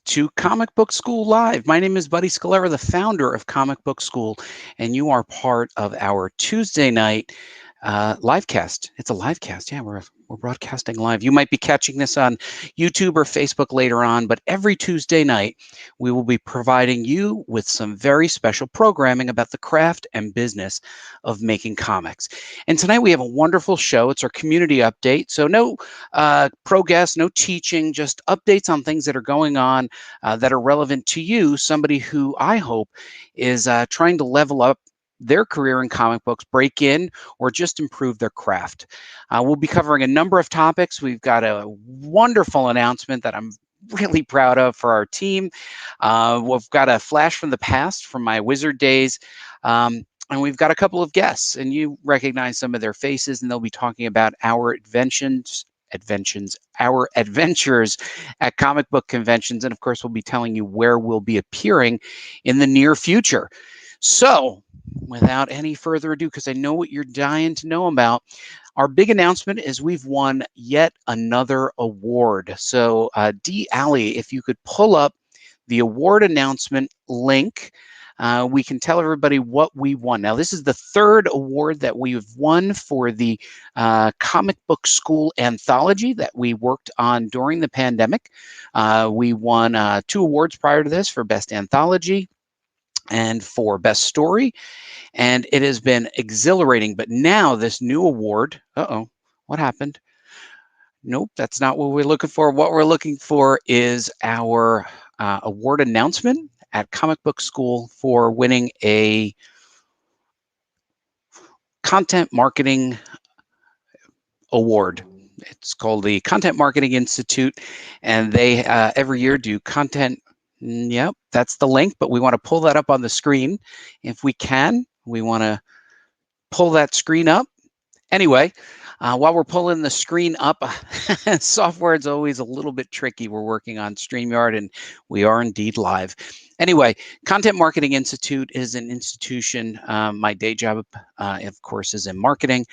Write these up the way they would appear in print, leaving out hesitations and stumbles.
to Comic Book School Live. My name is Buddy Scalera, the founder of Comic Book School, and you are part of our Tuesday night live cast. It's a live cast. Yeah, we're broadcasting live. You might be catching this on YouTube or Facebook later on, but every Tuesday night, we will be providing you with some very special programming about the craft and business of making comics. And tonight we have a wonderful show. It's our community update. So no pro guests, no teaching, just updates on things that are going on that are relevant to you, somebody who I hope is trying to level up their career in comic books, break in, or just improve their craft. We'll be covering a number of topics. We've got a wonderful announcement that I'm really proud of for our team. We've got a flash from the past from my Wizard days. And we've got a couple of guests, and you recognize some of their faces, and they'll be talking about our adventures at comic book conventions. And of course, we'll be telling you where we'll be appearing in the near future. So without any further ado, because I know what you're dying to know about, our big announcement is we've won yet another award. So D. Alley, if you could pull up the award announcement link, we can tell everybody what we won. Now, this is the third award that we've won for the Comic Book School anthology that we worked on during the pandemic. We won 2 awards prior to this for Best Anthology and for Best Story, and it has been exhilarating. But now this new award, what happened? Nope, that's not what we're looking for. What we're looking for is our award announcement at Comic Book School for winning a content marketing award. It's called the Content Marketing Institute, and they every year do content. Yep, that's the link, but we want to pull that up on the screen. If we can, we want to pull that screen up. Anyway, while we're pulling the screen up, software is always a little bit tricky. We're working on StreamYard, and we are indeed live. Anyway, Content Marketing Institute is an institution. My day job, of course, is in marketing,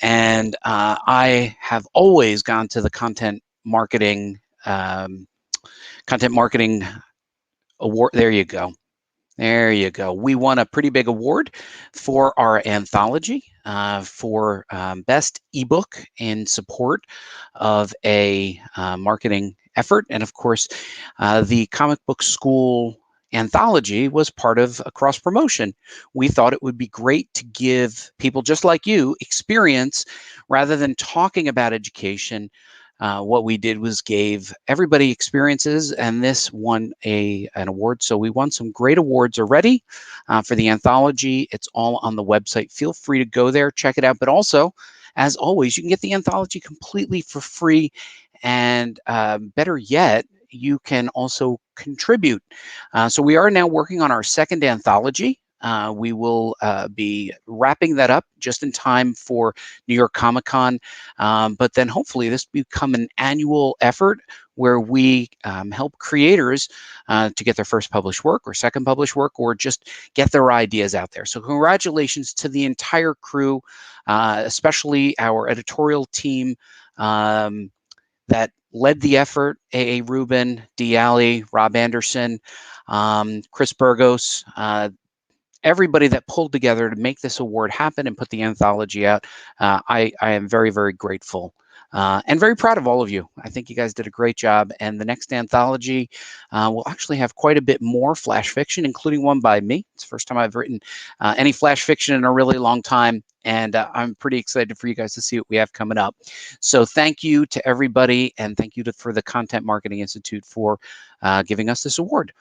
and I have always gone to the content marketing award. There you go. There you go. We won a pretty big award for our anthology for best ebook in support of a marketing effort. And of course, the Comic Book School anthology was part of a cross promotion. We thought it would be great to give people just like you experience rather than talking about education. What we did was gave everybody experiences, and this won an award. So we won some great awards already for the anthology. It's all on the website. Feel free to go there, check it out. But also, as always, you can get the anthology completely for free. And better yet, you can also contribute. So we are now working on our second anthology. We will be wrapping that up just in time for New York Comic Con. But then hopefully this become an annual effort where we help creators to get their first published work or second published work, or just get their ideas out there. So congratulations to the entire crew, especially our editorial team that led the effort: A.A. Rubin, D. Alley, Rob Anderson, Chris Burgos, everybody that pulled together to make this award happen and put the anthology out. I am very, very grateful and very proud of all of you. I think you guys did a great job. And the next anthology will actually have quite a bit more flash fiction, including one by me. It's the first time I've written any flash fiction in a really long time. And I'm pretty excited for you guys to see what we have coming up. So thank you to everybody. And thank you for the Content Marketing Institute for giving us this award.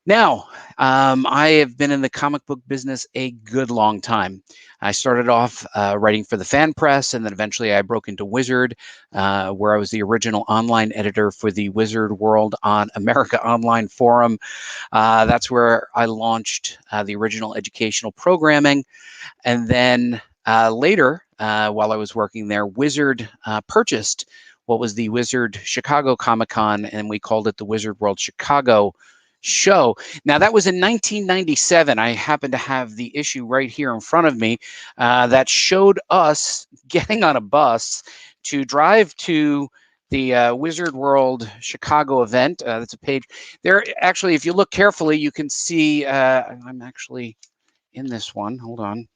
Now, I have been in the comic book business a good long time. I started off writing for the Fan Press, and then eventually I broke into Wizard, where I was the original online editor for the Wizard World on America Online Forum. That's where I launched the original educational programming. And then later, while I was working there, Wizard purchased what was the Wizard Chicago Comic Con, and we called it the Wizard World Chicago show. Now, that was in 1997. I happen to have the issue right here in front of me that showed us getting on a bus to drive to the Wizard World Chicago event. That's a page there. Actually, if you look carefully, you can see I'm actually in this one. Hold on.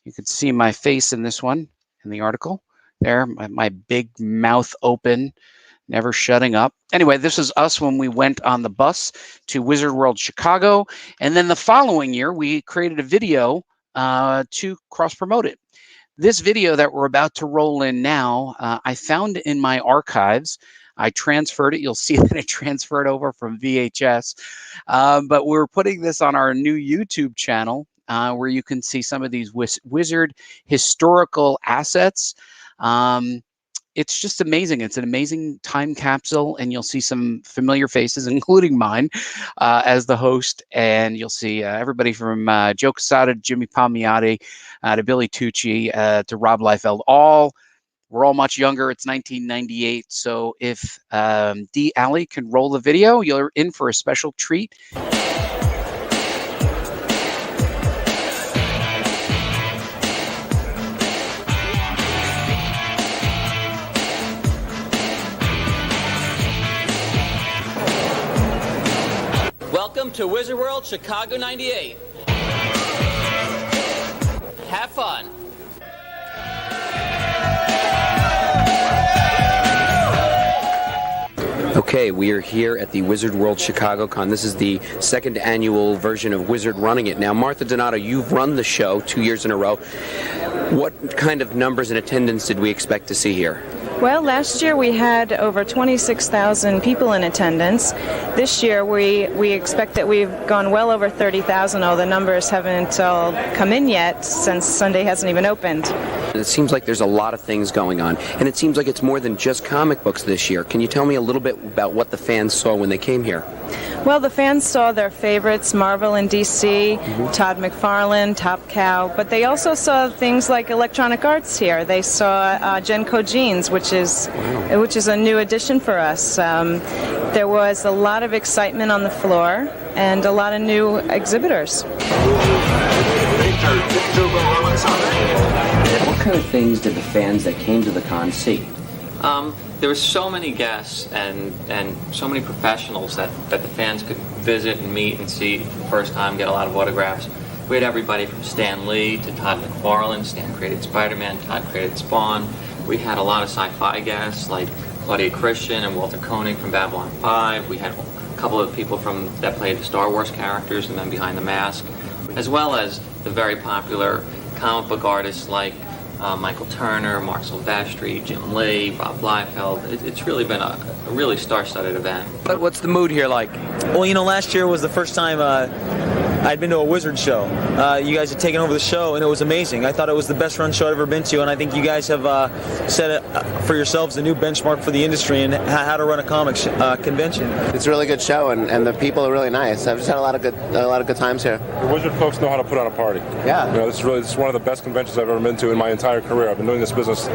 You can see my face in this one in the article there, my big mouth open, never shutting up. Anyway, this is us when we went on the bus to Wizard World Chicago. And then the following year, we created a video to cross-promote it. This video that we're about to roll in now, I found in my archives. I transferred it. You'll see that it transferred over from VHS. But we're putting this on our new YouTube channel where you can see some of these Wizard historical assets. It's just amazing. It's an amazing time capsule, and you'll see some familiar faces, including mine, as the host. And you'll see everybody from Joe Quesada to Jimmy Palmiotti to Billy Tucci to Rob Liefeld. We're all much younger. It's 1998. So if Dee Alley can roll the video, you're in for a special treat. Welcome to Wizard World Chicago 98. Have fun. Okay, we are here at the Wizard World Chicago Con. This is the second annual version of Wizard running it. Now, Martha Donato, you've run the show 2 years in a row. What kind of numbers and attendance did we expect to see here? Well, last year we had over 26,000 people in attendance. This year we expect that we've gone well over 30,000, although the numbers haven't all come in yet since Sunday hasn't even opened. It seems like there's a lot of things going on, and it seems like it's more than just comic books this year. Can you tell me a little bit about what the fans saw when they came here? Well, the fans saw their favorites, Marvel and DC, Todd McFarlane, Top Cow, but they also saw things like Electronic Arts here. They saw Genco Jeans, which is a new addition for us. There was a lot of excitement on the floor and a lot of new exhibitors. What kind of things did the fans that came to the con see? There were so many guests and so many professionals that the fans could visit and meet and see for the first time, get a lot of autographs. We had everybody from Stan Lee to Todd McFarlane. Stan created Spider-Man, Todd created Spawn. We had a lot of sci-fi guests like Claudia Christian and Walter Koenig from Babylon 5. We had a couple of people that played the Star Wars characters, the men behind the mask, as well as the very popular comic book artists like Michael Turner, Mark Silvestri, Jim Lee, Rob Liefeld. It's really been a really star-studded event. But what's the mood here like? Well, you know, last year was the first time I'd been to a Wizard show. You guys had taken over the show, and it was amazing. I thought it was the best run show I've ever been to, and I think you guys have set it for yourselves a new benchmark for the industry and how to run a comics convention. It's a really good show, and the people are really nice. I've just had a lot of good times here. The Wizard folks know how to put on a party. Yeah. You know, this is one of the best conventions I've ever been to in my entire career. I've been doing this business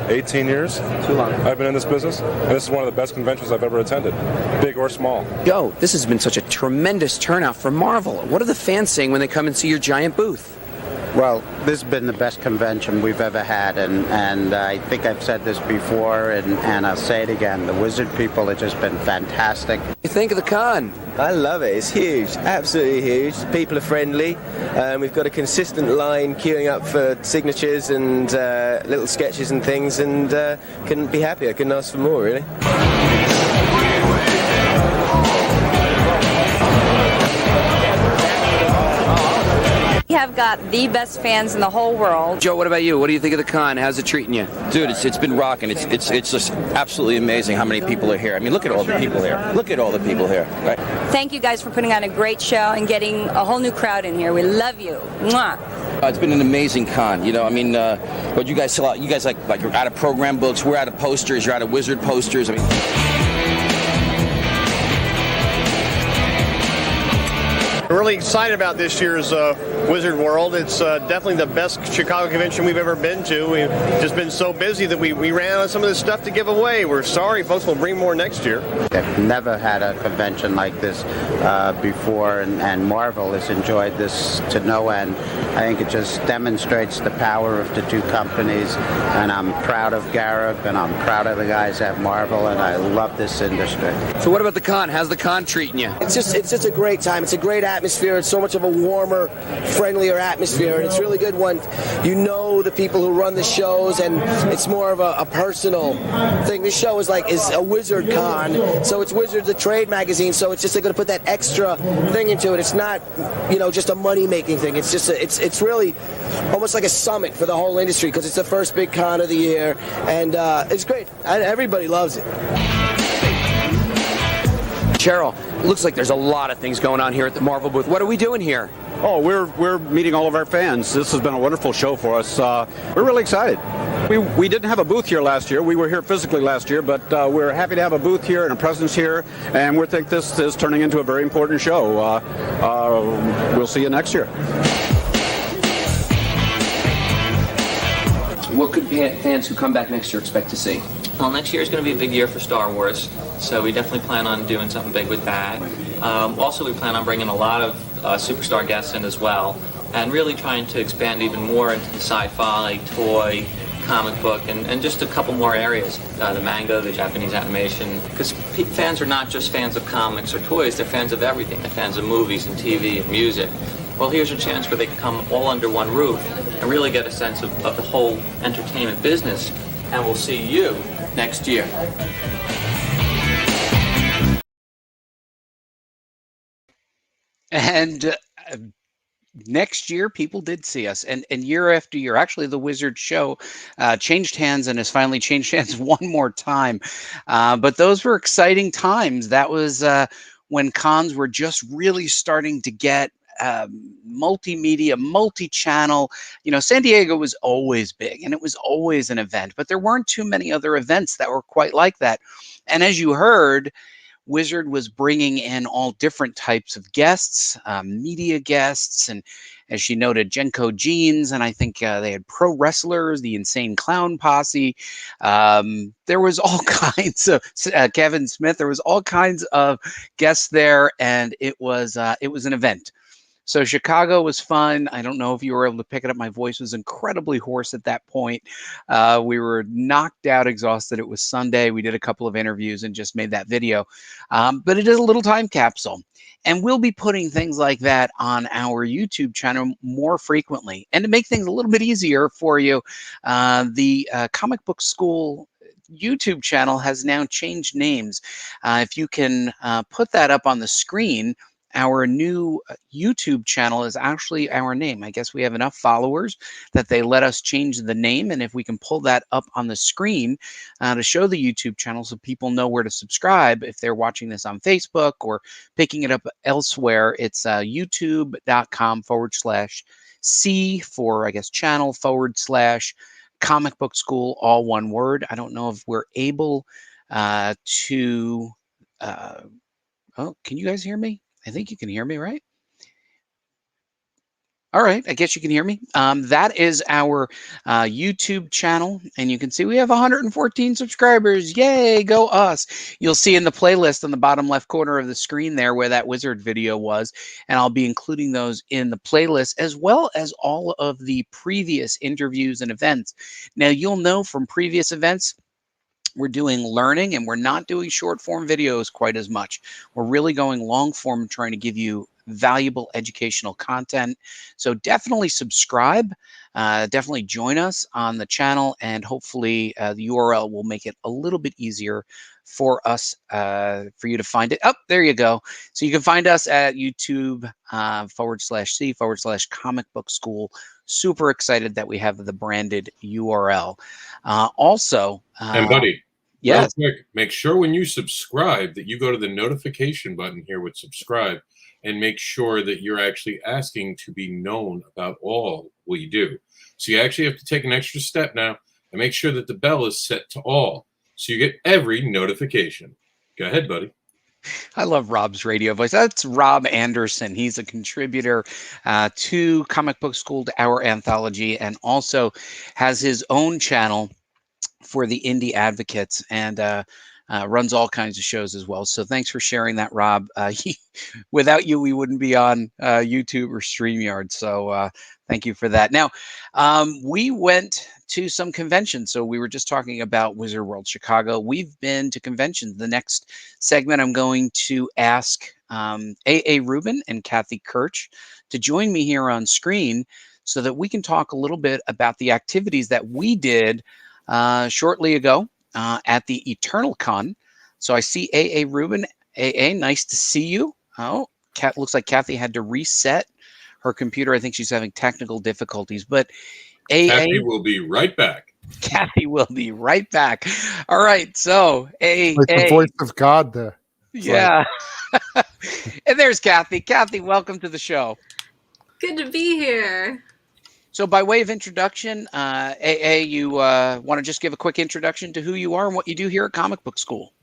18 years. Too long. I've been in this business, and this is one of the best conventions I've ever attended, big or small. Joe, this has been such a tremendous turnout for Marvel. What are the fans saying when they come and see your giant booth? Well, this has been the best convention we've ever had, and I think I've said this before, and I'll say it again. The Wizard people have just been fantastic. What do you think of the con? I love it. It's huge, absolutely huge. People are friendly. We've got a consistent line queuing up for signatures and little sketches and things, and couldn't be happier. Couldn't ask for more, really. We have got the best fans in the whole world. Joe, what about you? What do you think of the con? How's it treating you? Dude, it's been rocking. It's just absolutely amazing how many people are here. I mean, look at all the people here. Look at all the people here. Right? Thank you guys for putting on a great show and getting a whole new crowd in here. We love you. Mwah. It's been an amazing con. You know, I mean, what you guys sell out. You guys like you're out of program books. We're out of posters. You're out of Wizard posters. I mean. We're really excited about this year's Wizard World. It's definitely the best Chicago convention we've ever been to. We've just been so busy that we ran out of some of this stuff to give away. We're sorry, folks. We'll bring more next year. I've never had a convention like this before, and Marvel has enjoyed this to no end. I think it just demonstrates the power of the two companies, and I'm proud of Gareth, and I'm proud of the guys at Marvel, and I love this industry. So what about the con? How's the con treating you? It's just a great time. It's a great atmosphere. It's so much of a warmer, friendlier atmosphere, and it's really good when you know the people who run the shows, and it's more of a personal thing. This show is a Wizard Con, so it's Wizards, the trade magazine. So it's just going to put that extra thing into it. It's not, just a money-making thing. It's just it's really almost like a summit for the whole industry because it's the first big con of the year, and it's great. Everybody loves it. Cheryl, looks like there's a lot of things going on here at the Marvel booth. What are we doing here? Oh, we're meeting all of our fans. This has been a wonderful show for us. We're really excited. We didn't have a booth here last year. We were here physically last year, but we're happy to have a booth here and a presence here, and we think this is turning into a very important show. We'll see you next year. What could fans who come back next year expect to see? Well, next year is going to be a big year for Star Wars, so we definitely plan on doing something big with that. Also, we plan on bringing a lot of superstar guests in as well, and really trying to expand even more into the sci-fi, toy, comic book, and just a couple more areas. The manga, the Japanese animation, because fans are not just fans of comics or toys, they're fans of everything. They're fans of movies and TV and music. Well, here's a chance where they can come all under one roof and really get a sense of the whole entertainment business, and we'll see you next year. And next year, people did see us, and year after year, actually, the Wizard show changed hands and has finally changed hands one more time. But those were exciting times. That was when cons were just really starting to get multimedia, multi-channel. San Diego was always big and it was always an event, but there weren't too many other events that were quite like that. And as you heard, Wizard was bringing in all different types of guests, media guests, and as she noted, Genko Jeans, and I think they had pro wrestlers, the Insane Clown Posse. There was all kinds of Kevin Smith. There was all kinds of guests there, and it was an event. So Chicago was fun. I don't know if you were able to pick it up. My voice was incredibly hoarse at that point. We were knocked out, exhausted. It was Sunday. We did a couple of interviews and just made that video. But it is a little time capsule. And we'll be putting things like that on our YouTube channel more frequently. And to make things a little bit easier for you, the Comic Book School YouTube channel has now changed names. If you can put that up on the screen, our new YouTube channel is actually our name. I guess we have enough followers that they let us change the name. And if we can pull that up on the screen to show the YouTube channel so people know where to subscribe if they're watching this on Facebook or picking it up elsewhere, it's youtube.com/C for, I guess, channel / Comic Book School, all one word. I don't know if we're able to... oh, can you guys hear me? I think you can hear me, right? All right, I guess you can hear me. That is our YouTube channel, and you can see we have 114 subscribers. Yay, go us. You'll see in the playlist on the bottom left corner of the screen there where that Wizard video was, and I'll be including those in the playlist as well as all of the previous interviews and events. Now, you'll know from previous events, we're doing learning and we're not doing short form videos quite as much. We're really going long form, trying to give you valuable educational content. So definitely subscribe, definitely join us on the channel, and hopefully the URL will make it a little bit easier for us, for you to find it. Oh, there you go. So you can find us at YouTube /C / Comic Book School. Super excited that we have the branded URL. Also, and buddy, yes, real quick, make sure when you subscribe that you go to the notification button here with subscribe, and make sure that you're actually asking to be known about all we do. So you actually have to take an extra step now and make sure that the bell is set to all, so you get every notification. Go ahead, buddy. I love Rob's radio voice. That's Rob Anderson. He's a contributor to Comic Book School, to our anthology, and also has his own channel for the indie advocates, and runs all kinds of shows as well. So thanks for sharing that, Rob. Without you, we wouldn't be on YouTube or StreamYard. So thank you for that. Now, we went to some conventions. So we were just talking about Wizard World Chicago. We've been to conventions. The next segment, I'm going to ask A.A. Rubin and Kathy Kirch to join me here on screen so that we can talk a little bit about the activities that we did shortly ago at the EternalCon. So I see A.A. Rubin. A.A., nice to see you. Oh, looks like Kathy had to reset her computer. I think she's having technical difficulties. But A.A. Kathy will be right back. Kathy will be right back. All right. So A.A. Like the voice of God there. It's yeah. And there's Kathy. Kathy, welcome to the show. Good to be here. So by way of introduction, A.A., you want to just give a quick introduction to who you are and what you do here at Comic Book School?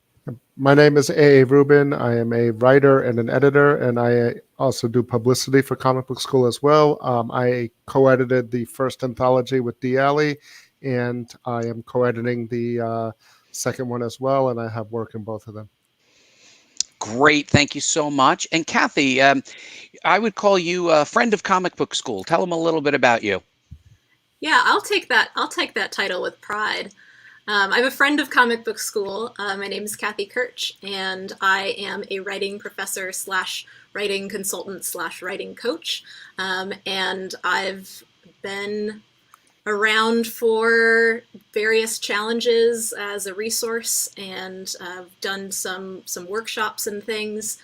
My name is A.A. Rubin. I am a writer and an editor, and I also do publicity for Comic Book School as well. I co-edited the first anthology with Dee Alley, and I am co-editing the second one as well, and I have work in both of them. Great. Thank you so much. And Kathy, I would call you a friend of Comic Book School. Tell them a little bit about you. Yeah, I'll take that title with pride. I'm a friend of Comic Book School. My name is Kathy Kirch, and I am a writing professor / writing consultant / writing coach. And I've been around for various challenges as a resource, and I've done some workshops and things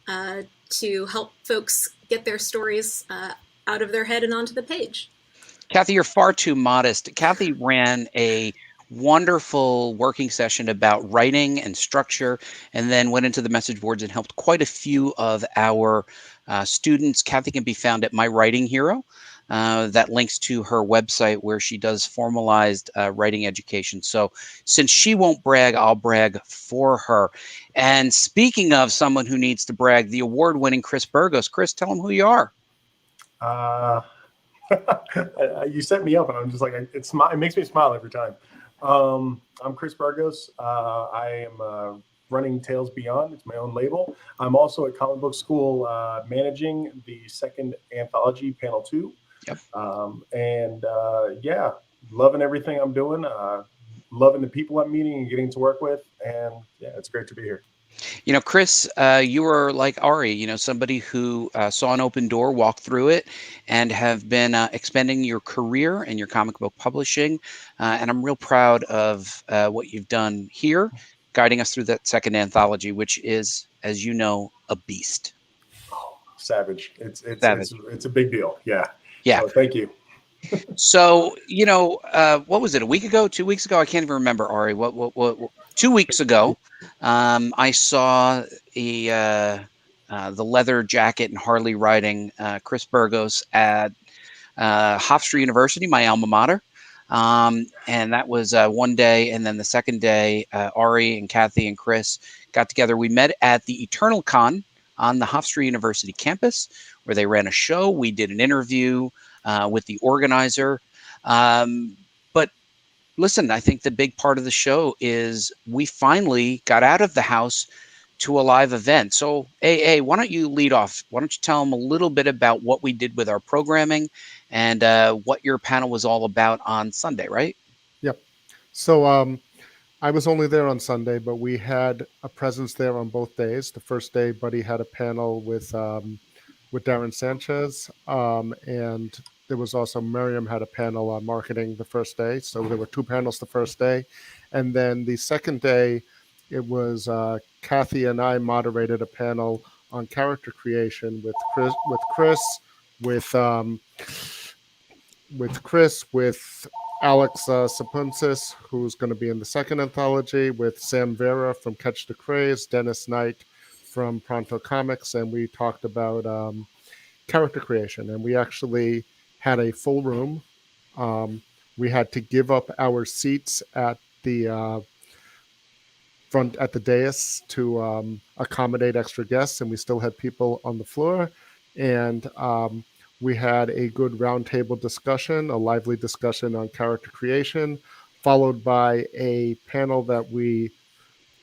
to help folks get their stories out of their head and onto the page. Kathy, you're far too modest. Kathy ran a wonderful working session about writing and structure, and then went into the message boards and helped quite a few of our students. Kathy can be found at My Writing Hero. That links to her website where she does formalized writing education. So since she won't brag, I'll brag for her. And speaking of someone who needs to brag, the award-winning Chris Burgos. Chris, tell them who you are. You set me up, and I'm just like, it makes me smile every time. I'm Chris Burgos. I am running Tales Beyond. It's my own label. I'm also at Comic Book School managing the second anthology, Panel 2. Yep. Yeah, loving everything I'm doing. Loving the people I'm meeting and getting to work with. And yeah, it's great to be here. You know, Chris, you were like Ari, somebody who saw an open door, walked through it, and have been expanding your career and your comic book publishing. And I'm real proud of what you've done here, guiding us through that second anthology, which is, as you know, a beast. Oh, savage. It's Savage. It's a big deal. Yeah. Yeah. So thank you. So, what was it, a week ago, 2 weeks ago? I can't even remember, Ari. What 2 weeks ago, I saw the leather jacket and Harley riding Chris Burgos at Hofstra University, my alma mater. And that was one day. And then the second day, Ari and Kathy and Chris got together. We met at the EternalCon on the Hofstra University campus, where they ran a show. We did an interview with the organizer. But listen, I think the big part of the show is we finally got out of the house to a live event. So, A.A., why don't you lead off? Why don't you tell them a little bit about what we did with our programming and what your panel was all about on Sunday, right? Yep. So I was only there on Sunday, but we had a presence there on both days. The first day, Buddy had a panel with Darren Sanchez, and there was also Miriam had a panel on marketing the first day. So there were two panels the first day. And then the second day, it was Kathy and I moderated a panel on character creation with Alex Sapunsis, who's going to be in the second anthology, with Sam Vera from Catch the Craze, Dennis Knight from Pronto Comics, and we talked about character creation. And we actually had a full room. We had to give up our seats at the front at the dais to accommodate extra guests, and we still had people on the floor. And we had a good roundtable discussion, a lively discussion on character creation, followed by a panel that we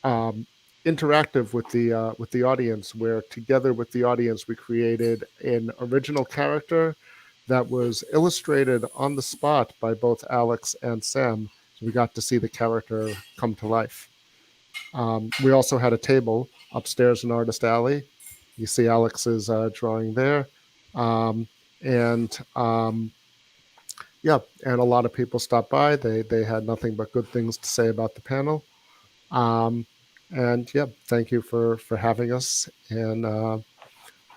interactive with the audience, where together with the audience we created an original character that was illustrated on the spot by both Alex and Sam. So we got to see the character come to life. We also had a table upstairs in Artist Alley. You see Alex's drawing there. And yeah, and a lot of people stopped by. They had nothing but good things to say about the panel. And yeah, thank you for having us. And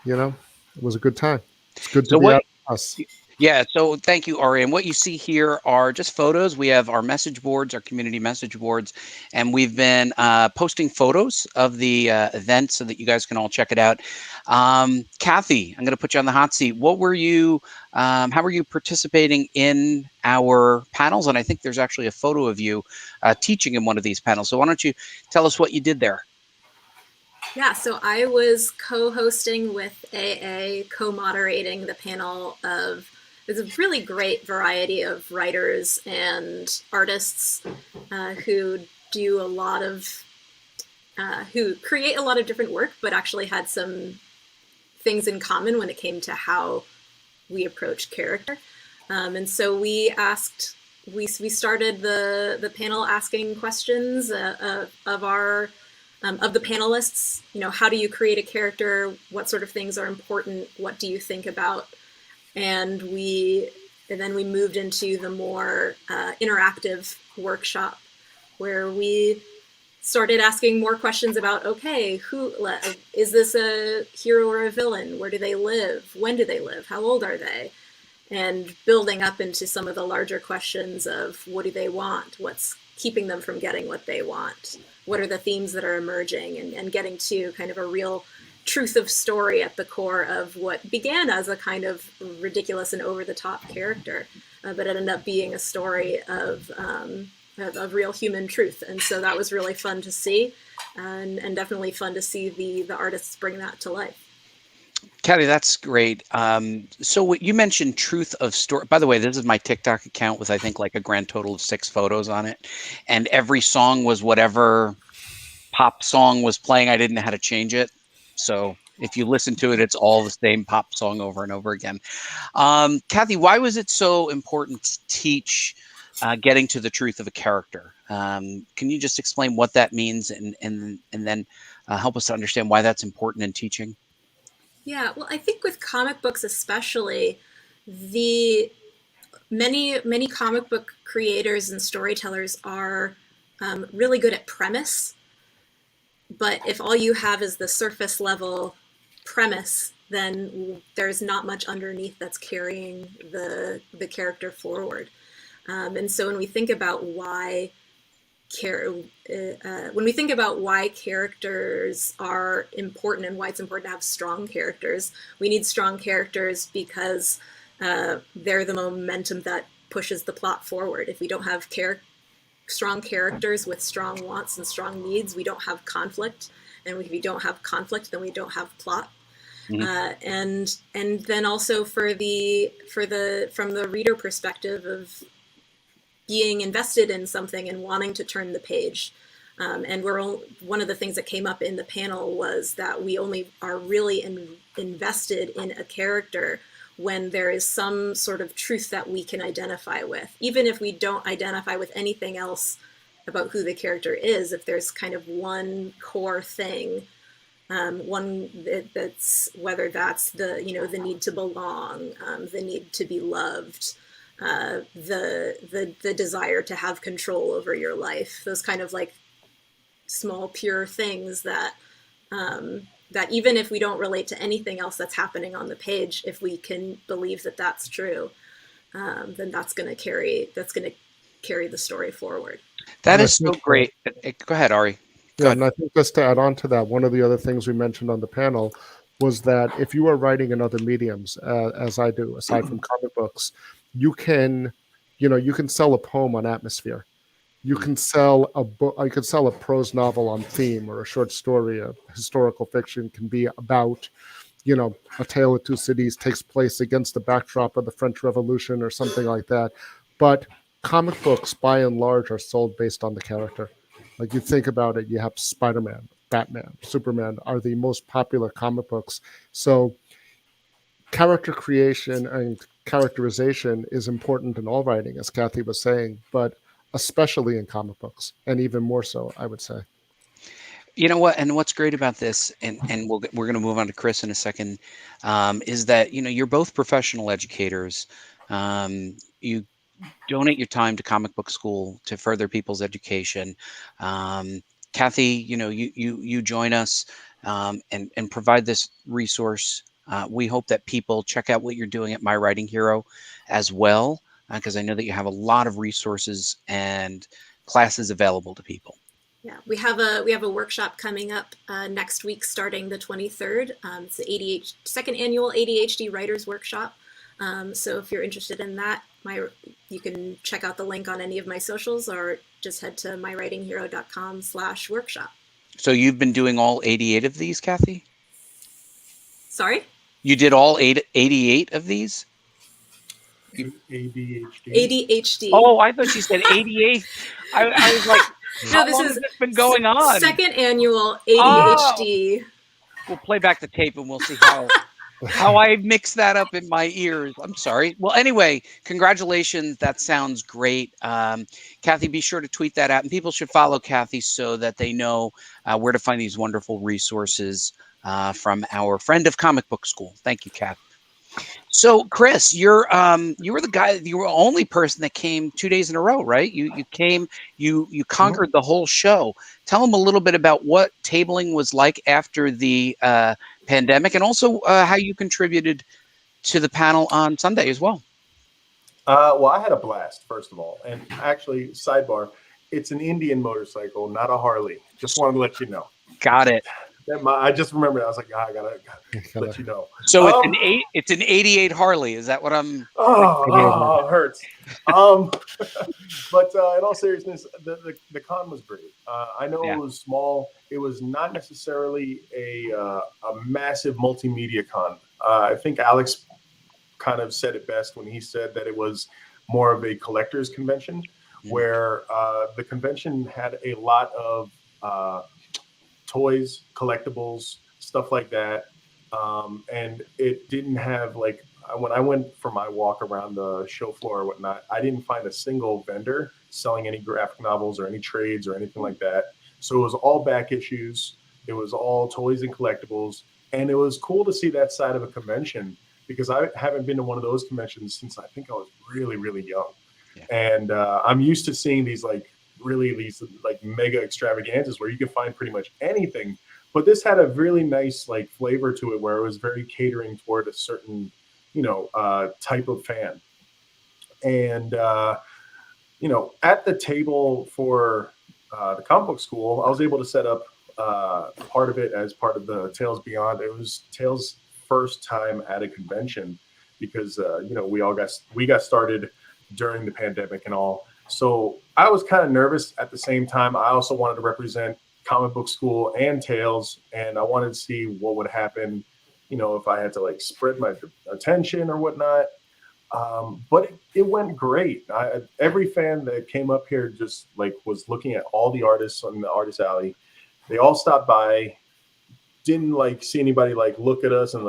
it was a good time. It's good to be out with us. Yeah, so thank you, Ari. And what you see here are just photos. We have our message boards, our community message boards, and we've been posting photos of the event so that you guys can all check it out. Kathy, I'm going to put you on the hot seat. What were you, how were you participating in our panels? And I think there's actually a photo of you teaching in one of these panels. So why don't you tell us what you did there? Yeah, so I was co-hosting with AA, co-moderating the panel of, there's a really great variety of writers and artists who do a lot of, who create a lot of different work, but actually had some things in common when it came to how we approach character. And so we asked, we started the panel asking questions of our, of the panelists, how do you create a character? What sort of things are important? What do you think about? And then we moved into the more interactive workshop where we started asking more questions about, okay, who is this, a hero or a villain? Where do they live? When do they live? How old are they? And building up into some of the larger questions of what do they want? What's keeping them from getting what they want? What are the themes that are emerging, and getting to kind of a real truth of story at the core of what began as a kind of ridiculous and over-the-top character, but it ended up being a story of real human truth. And so that was really fun to see, and definitely fun to see the artists bring that to life. Kathy, that's great. So what you mentioned, truth of story. By the way, this is my TikTok account with, I think, like a grand total of 6 photos on it. And every song was whatever pop song was playing. I didn't know how to change it. So if you listen to it, it's all the same pop song over and over again. Kathy, why was it so important to teach getting to the truth of a character? Can you just explain what that means, and then help us to understand why that's important in teaching? Yeah, well, I think with comic books especially, the many comic book creators and storytellers are really good at premise. But if all you have is the surface level premise, then there's not much underneath that's carrying the character forward. And so when we think about why characters are important and why it's important to have strong characters, we need strong characters because they're the momentum that pushes the plot forward. If we don't have strong characters with strong wants and strong needs, we don't have conflict, and if we don't have conflict, then we don't have plot. And then also from the reader perspective of being invested in something and wanting to turn the page. And one of the things that came up in the panel was that we only are really invested in a character when there is some sort of truth that we can identify with. Even if we don't identify with anything else about who the character is, if there's kind of one core thing, that's, whether that's the need to belong, the need to be loved, the desire to have control over your life, those kind of like small pure things that that even if we don't relate to anything else that's happening on the page, if we can believe that that's true, then that's going to carry the story forward. That is so great. Go ahead, Ari. Yeah, and I think just to add on to that, one of the other things we mentioned on the panel was that if you are writing in other mediums, as I do, aside from comic books, you can sell a poem on atmosphere. You can sell a book. You can sell a prose novel on theme, or a short story. A historical fiction can be about, A Tale of Two Cities takes place against the backdrop of the French Revolution or something like that. But comic books, by and large, are sold based on the character. Like, you think about it, you have Spider-Man, Batman, Superman are the most popular comic books. So character creation and characterization is important in all writing, as Kathy was saying, but especially in comic books, and even more so, I would say. You know what? And what's great about this, and we're going to move on to Chris in a second, is that you're both professional educators. You donate your time to Comic Book School to further people's education. Kathy, you join us and provide this resource. We hope that people check out what you're doing at My Writing Hero as well, because I know that you have a lot of resources and classes available to people. Yeah, we have a workshop coming up next week, starting the 23rd. It's the second annual ADHD Writers Workshop. So if you're interested in that, you can check out the link on any of my socials, or just head to mywritinghero.com/workshop. So you've been doing all 88 of these, Kathy? Sorry? You did all 88 of these? ADHD. Oh, I thought you said 88. I was like, how long has this been going on? Second annual ADHD. We'll play back the tape and we'll see how I mix that up in my ears. I'm sorry. Well, anyway, congratulations. That sounds great. Kathy, be sure to tweet that out, and people should follow Kathy so that they know where to find these wonderful resources from our friend of Comic Book School. Thank you, Kathy. So, Chris, you were the only person that came 2 days in a row, right? You came, you conquered the whole show. Tell them a little bit about what tabling was like after the pandemic, and also how you contributed to the panel on Sunday as well. Well, I had a blast, first of all. And actually, sidebar, it's an Indian motorcycle, not a Harley. Just wanted to let you know. Got it. I just remembered. I was like, I gotta let you know. So it's an 88 Harley. Is that what I'm? Oh, it hurts. But in all seriousness, the con was great. I know it was small. It was not necessarily a massive multimedia con. I think Alex kind of said it best when he said that it was more of a collector's convention, where the convention had a lot of toys, collectibles, stuff like that. And it didn't have, like, when I went for my walk around the show floor or whatnot, I didn't find a single vendor selling any graphic novels or any trades or anything like that. So it was all back issues. It was all toys and collectibles. And it was cool to see that side of a convention, because I haven't been to one of those conventions since I think I was really, really young. Yeah. And I'm used to seeing these mega extravaganzas where you can find pretty much anything. But this had a really nice flavor to it, where it was very catering toward a certain, type of fan. And, at the table for the comic book school, I was able to set up part of it as part of the Tales Beyond. It was Tales' first time at a convention, because, we got started during the pandemic and all. So I was kind of nervous at the same time. I also wanted to represent Comic Book School and Tales, and I wanted to see what would happen, if I had to spread my attention or whatnot. But it went great. Every fan that came up here just was looking at all the artists on the Artist Alley. They all stopped by, didn't see anybody look at us and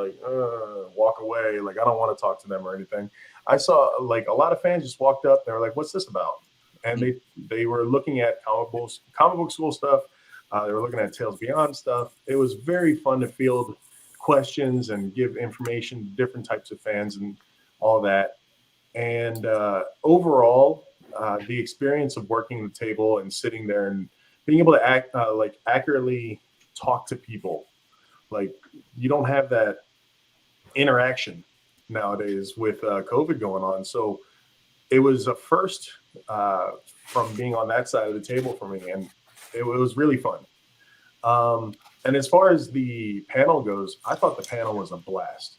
walk away. I don't want to talk to them or anything. I saw a lot of fans just walked up. They were like, "What's this about?" And they were looking at Comic Book School stuff. They were looking at Tales Beyond stuff. It was very fun to field questions and give information to different types of fans and all that. And overall, the experience of working the table and sitting there and being able to accurately talk to people, you don't have that interaction nowadays with COVID going on. So it was a first from being on that side of the table for me, and it was really fun. And as far as the panel goes, I thought the panel was a blast.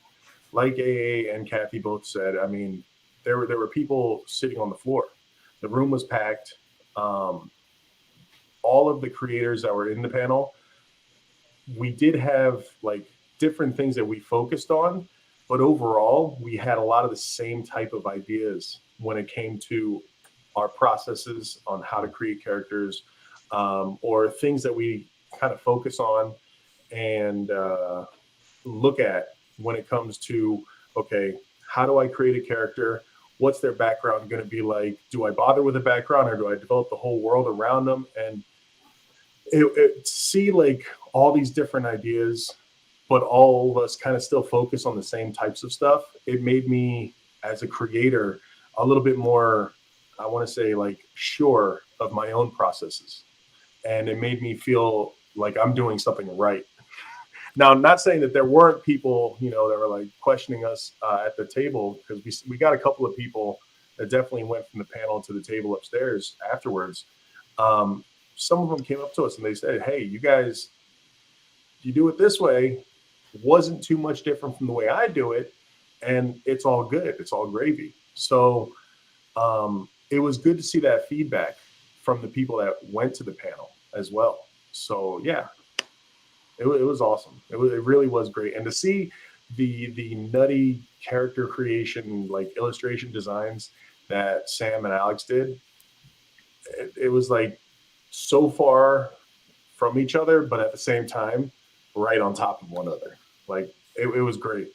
Like AA and Kathy both said, I mean, there were people sitting on the floor. The room was packed. All of the creators that were in the panel, we did have like different things that we focused on, but overall we had a lot of the same type of ideas when it came to our processes on how to create characters, or things that we kind of focus on and look at when it comes to, okay, how do I create a character? What's their background going to be like? Do I bother with a background, or do I develop the whole world around them? And see like all these different ideas, but all of us kind of still focus on the same types of stuff. It made me, as a creator, a little bit more, I want to say, like, sure of my own processes. And it made me feel like I'm doing something right. Now, I'm not saying that there weren't people, that were like questioning us at the table, because we got a couple of people that definitely went from the panel to the table upstairs afterwards. Some of them came up to us and they said, "Hey, you guys, you do it this way. Wasn't too much different from the way I do it, and it's all good. It's all gravy." So it was good to see that feedback from the people that went to the panel as well. So yeah, it was awesome. It really was great, and to see the nutty character creation, like illustration designs that Sam and Alex did, it was like so far from each other, but at the same time, right on top of one another. Like it was great.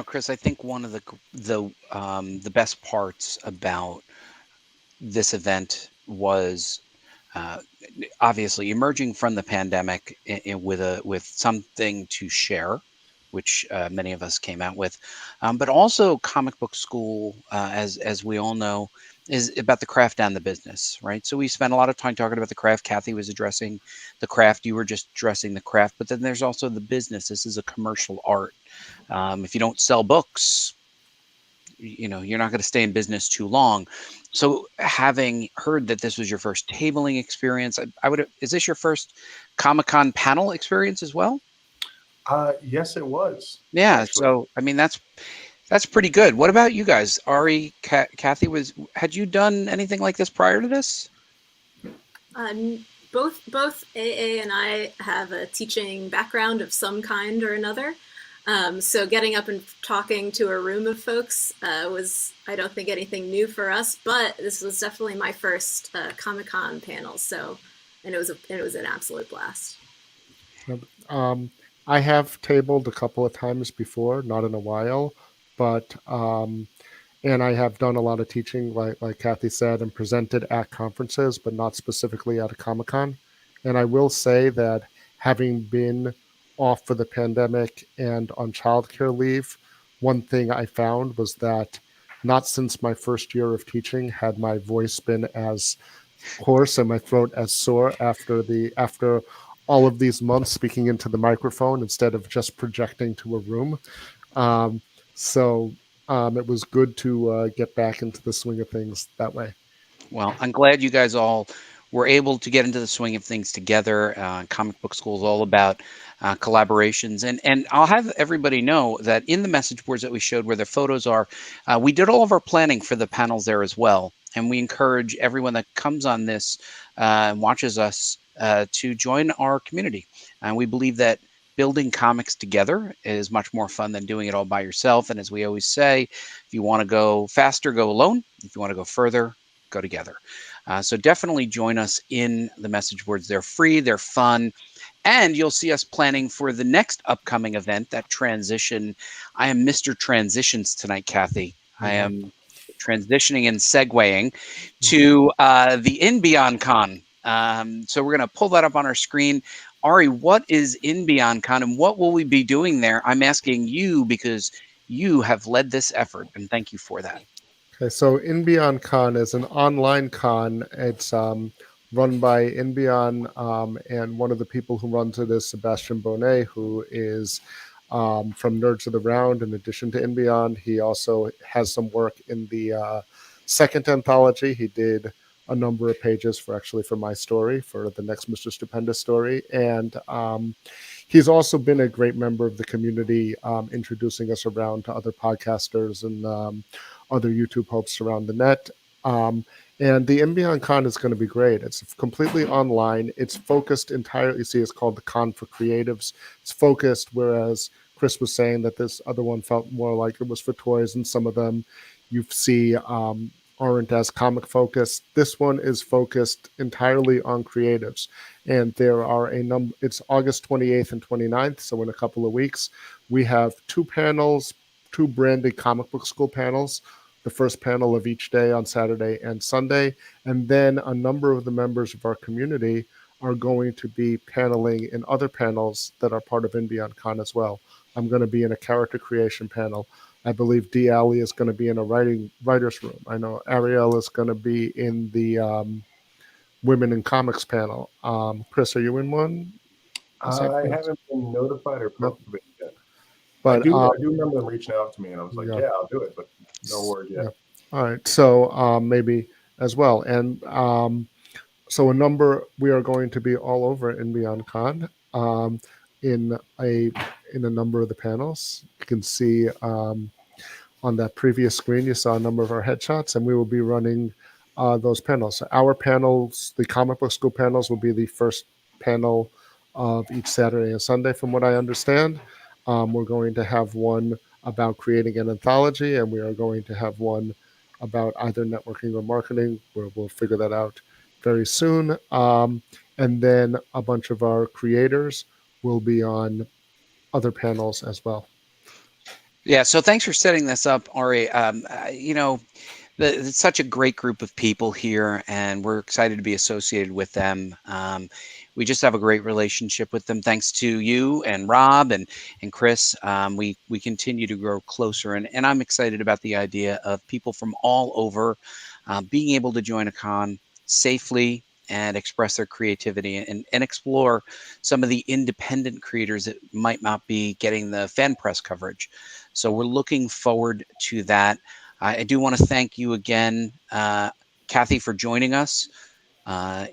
Chris, I think one of the best parts about this event was obviously emerging from the pandemic with something to share, which many of us came out with, but also Comic Book School, as we all know, is about the craft and the business, right? So we spent a lot of time talking about the craft. Kathy was addressing the craft. You were just addressing the craft, but then there's also the business. This is a commercial art. If you don't sell books, you're not going to stay in business too long. So having heard that this was your first tabling experience, is this your first Comic-Con panel experience as well? Yes, it was. Yeah. Actually. So, I mean, that's pretty good. What about you guys? Ari, Kathy, had you done anything like this prior to this? Both AA and I have a teaching background of some kind or another. So getting up and talking to a room of folks was, I don't think, anything new for us, but this was definitely my first Comic-Con panel. So, and it was an absolute blast. I have tabled a couple of times before, not in a while, but and I have done a lot of teaching, like Kathy said, and presented at conferences, but not specifically at a Comic-Con. And I will say that having been off for the pandemic and on childcare leave, one thing I found was that not since my first year of teaching had my voice been as hoarse and my throat as sore after all of these months speaking into the microphone instead of just projecting to a room. So it was good to get back into the swing of things that way. Well, I'm glad you guys all were able to get into the swing of things together. Comic Book School is all about collaborations. And I'll have everybody know that in the message boards that we showed where the photos are, we did all of our planning for the panels there as well. And we encourage everyone that comes on this and watches us to join our community. And we believe that building comics together is much more fun than doing it all by yourself. And as we always say, if you want to go faster, go alone. If you want to go further, go together. So definitely join us in the message boards. They're free, they're fun, and you'll see us planning for the next upcoming event, that transition. I am Mr. Transitions tonight, Kathy. I am transitioning and segueing to the EternalCon. So we're going to pull that up on our screen. Ari, what is EternalCon and what will we be doing there? I'm asking you because you have led this effort, and thank you for that. Okay, so EternalCon is an online con. It's run by InBeyond, and one of the people who runs it is Sebastian Bonnet, who is from Nerds of the Round. In addition to InBeyond, he also has some work in the second anthology. He did a number of pages for my story, for the next Mr. Stupendous story. And he's also been a great member of the community, introducing us around to other podcasters and other YouTube hosts around the net. And the Inbeyond Con is going to be great. It's completely online. It's focused entirely. You see, it's called the Con for Creatives. It's focused, whereas Chris was saying that this other one felt more like it was for toys, and some of them you see aren't as comic focused. This one is focused entirely on creatives. And there are a number, it's August 28th and 29th, so in a couple of weeks. We have 2 panels, 2 branded comic book school panels, the first panel of each day on Saturday and Sunday. And then a number of the members of our community are going to be paneling in other panels that are part of Inbeyond Con as well. I'm going to be in a character creation panel. I believe D. Alley is going to be in a writer's room. I know Ariel is going to be in the Women in Comics panel. Chris, are you in one? I haven't been notified or posted it yet. But I do remember them reaching out to me, and I was like, yeah I'll do it, but no word yet. Yeah. All right. So maybe as well. And so we are going to be all over Inbeyond Con in a number of the panels. You can see on that previous screen, you saw a number of our headshots, and we will be running those panels. So our panels, the comic book school panels, will be the first panel of each Saturday and Sunday, from what I understand. We're going to have one about creating an anthology, and we are going to have one about either networking or marketing, where we'll figure that out very soon. And then a bunch of our creators will be on other panels as well. Yeah, so thanks for setting this up, Ari. It's such a great group of people here, and we're excited to be associated with them. We just have a great relationship with them, thanks to you and Rob and Chris. We continue to grow closer, and I'm excited about the idea of people from all over being able to join a con safely and express their creativity and explore some of the independent creators that might not be getting the fan press coverage. So we're looking forward to that. I do want to thank you again, Kathy, for joining us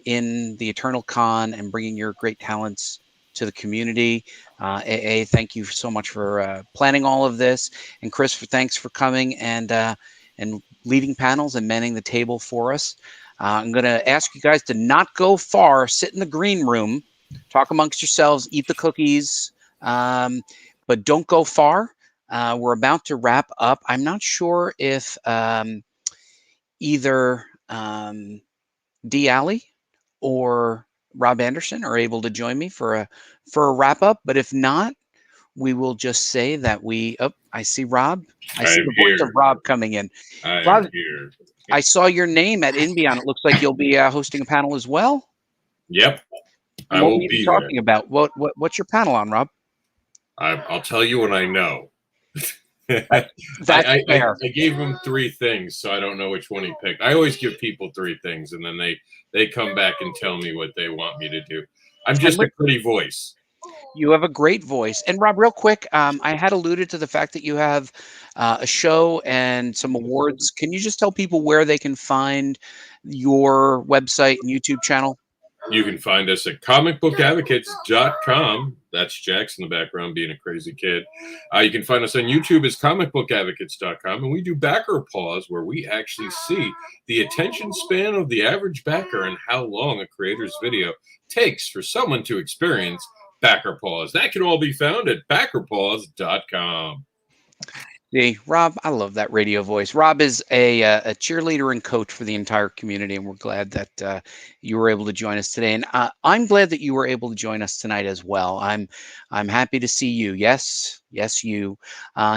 in the EternalCon and bringing your great talents to the community. Thank you so much for planning all of this. And Chris, thanks for coming and leading panels and manning the table for us. I'm going to ask you guys to not go far. Sit in the green room, talk amongst yourselves, eat the cookies, but don't go far. We're about to wrap up. I'm not sure if either D. Alley or Rob Anderson are able to join me for a wrap up. But if not, we will just say that I see Rob. I see the voice of Rob coming in. Rob, I'm here. I saw your name at Inbeyond. It looks like you'll be hosting a panel as well. Yep, I what will will you be talking there. about? What's your panel on, Rob? I'll tell you when I know. That's fair. I gave him 3 things, so I don't know which one he picked. I always give people 3 things, and then they come back and tell me what they want me to do. I'm just a pretty voice. You have a great voice. And Rob, real quick, I had alluded to the fact that you have a show and some awards. Can you just tell people where they can find your website and YouTube channel? You can find us at comicbookadvocates.com. That's Jack's in the background being a crazy kid. You can find us on YouTube as comicbookadvocates.com, and we do backer pause, where we actually see the attention span of the average backer and how long a creator's video takes for someone to experience backer pause. That can all be found at backerpause.com. See, Rob, I love that radio voice. Rob is a cheerleader and coach for the entire community, and we're glad that you were able to join us today. And I'm glad that you were able to join us tonight as well. I'm happy to see you. Yes, you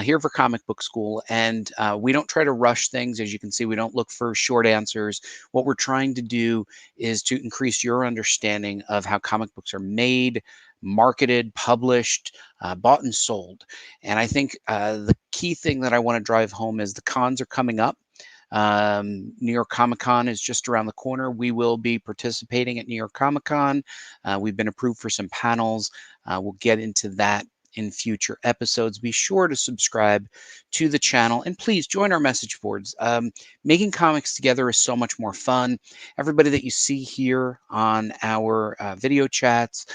here for Comic Book School, and we don't try to rush things. As you can see, we don't look for short answers. What we're trying to do is to increase your understanding of how comic books are made, marketed, published, bought and sold. And I think the key thing that I want to drive home is the cons are coming up. New York Comic Con is just around the corner. We will be participating at New York Comic Con. We've been approved for some panels. We'll get into that in future episodes. Be sure to subscribe to the channel and please join our message boards. Making comics together is so much more fun. Everybody that you see here on our video chats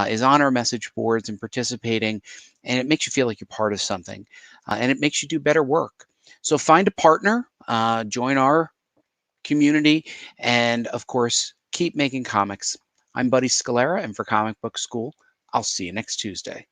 is on our message boards and participating, and it makes you feel like you're part of something, and it makes you do better work. So find a partner, join our community, and of course, keep making comics. I'm Buddy Scalera, and for Comic Book School, I'll see you next Tuesday.